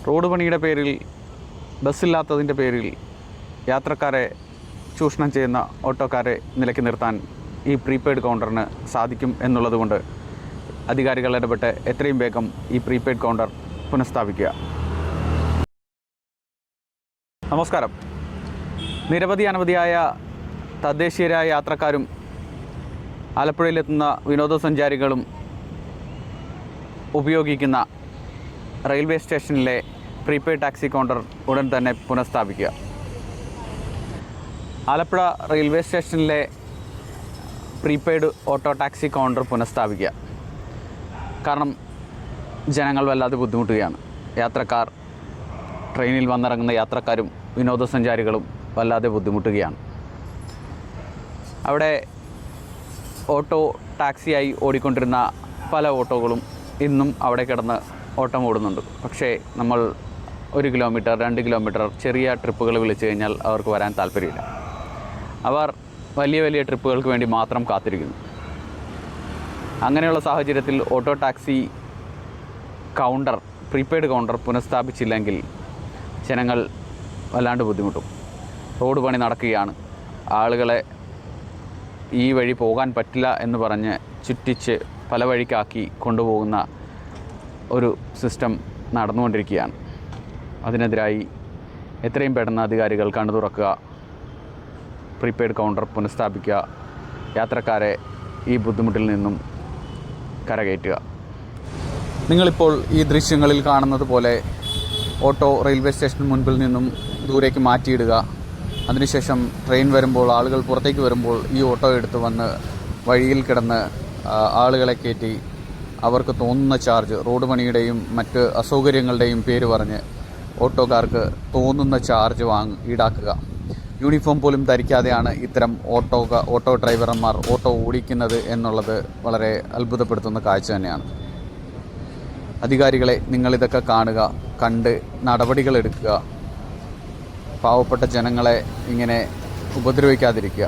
Road പണിയുടെ പേരിൽ, ബസ്സില്ലാത്തതിൻ്റെ പേരിൽ യാത്രക്കാരെ ചൂഷണം ചെയ്യുന്ന ഓട്ടോക്കാരെ നിലയ്ക്ക് നിർത്താൻ ഈ പ്രീപെയ്ഡ് കൗണ്ടറിന് സാധിക്കും എന്നുള്ളതുകൊണ്ട് അധികാരികൾ ഇടപെട്ട് എത്രയും വേഗം ഈ പ്രീപെയ്ഡ് കൗണ്ടർ പുനഃസ്ഥാപിക്കുക. നമസ്കാരം. അനവധിയായ തദ്ദേശീയരായ യാത്രക്കാരും ആലപ്പുഴയിലെത്തുന്ന വിനോദസഞ്ചാരികളും ഉപയോഗിക്കുന്ന റെയിൽവേ സ്റ്റേഷനിലെ പ്രീപെയ്ഡ് ടാക്സി കൗണ്ടർ ഉടൻ തന്നെ പുനഃസ്ഥാപിക്കുക. ആലപ്പുഴ റെയിൽവേ സ്റ്റേഷനിലെ പ്രീപെയ്ഡ് ഓട്ടോ ടാക്സി കൗണ്ടർ പുനഃസ്ഥാപിക്കുക. കാരണം ജനങ്ങൾ വല്ലാതെ ബുദ്ധിമുട്ടുകയാണ്. യാത്രക്കാർ, ട്രെയിനിൽ വന്നിറങ്ങുന്ന യാത്രക്കാരും വിനോദസഞ്ചാരികളും വല്ലാതെ ബുദ്ധിമുട്ടുകയാണ്. അവിടെ ഓട്ടോ ടാക്സിയായി ഓടിക്കൊണ്ടിരുന്ന പല ഓട്ടോകളും ഇന്നും അവിടെ കിടന്ന് ഓട്ടം ഓടുന്നുണ്ട്. പക്ഷേ നമ്മൾ 1 കിലോമീറ്റർ 2 കിലോമീറ്റർ ചെറിയ ട്രിപ്പുകൾ വിളിച്ചു കഴിഞ്ഞാൽ അവർക്ക് വരാൻ താല്പര്യമില്ല. അവർ വലിയ ട്രിപ്പുകൾക്ക് വേണ്ടി മാത്രം കാത്തിരിക്കുന്നു. അങ്ങനെയുള്ള സാഹചര്യത്തിൽ auto taxi counter, prepaid counter പുനഃസ്ഥാപിച്ചില്ലെങ്കിൽ ജനങ്ങൾ വല്ലാണ്ട് ബുദ്ധിമുട്ടും. റോഡ് പണി നടക്കുകയാണ്. ആളുകളെ ഈ വഴി പോകാൻ പറ്റില്ല എന്ന് പറഞ്ഞ് ചുറ്റിച്ച് പല വഴിക്കാക്കി കൊണ്ടുപോകുന്ന ഒരു സിസ്റ്റം നടന്നുകൊണ്ടിരിക്കുകയാണ്. അതിനെതിരായി എത്രയും പെട്ടെന്ന് അധികാരികൾ കണ്ണു തുറക്കുക, പ്രീപെയ്ഡ് കൗണ്ടർ പുനഃസ്ഥാപിക്കുക, യാത്രക്കാരെ ഈ ബുദ്ധിമുട്ടിൽ നിന്നും കരകയറ്റുക. നിങ്ങളിപ്പോൾ ഈ ദൃശ്യങ്ങളിൽ കാണുന്നത് പോലെ ഓട്ടോ റെയിൽവേ സ്റ്റേഷന് മുൻപിൽ നിന്നും ദൂരേക്ക് മാറ്റിയിടുക. അതിനുശേഷം ട്രെയിൻ വരുമ്പോൾ, ആളുകൾ പുറത്തേക്ക് വരുമ്പോൾ ഈ ഓട്ടോ എടുത്ത് വന്ന് വഴിയിൽ കിടന്ന് ആളുകളെ കയറ്റി അവർക്ക് തോന്നുന്ന ചാർജ്, റോഡ് പണിയുടെയും മറ്റ് അസൗകര്യങ്ങളുടെയും പേര് പറഞ്ഞ് ഓട്ടോക്കാർക്ക് തോന്നുന്ന ചാർജ് ഈടാക്കുക. യൂണിഫോം പോലും ധരിക്കാതെയാണ് ഇത്തരം ഓട്ടോ ഡ്രൈവർമാർ ഓട്ടോ ഓടിക്കുന്നത് എന്നുള്ളത് വളരെ അത്ഭുതപ്പെടുത്തുന്ന കാഴ്ച തന്നെയാണ്. അധികാരികളെ, നിങ്ങളിതൊക്കെ കാണുക, കണ്ട് നടപടികളെടുക്കുക. പാവപ്പെട്ട ജനങ്ങളെ ഇങ്ങനെ ഉപദ്രവിക്കാതിരിക്കുക.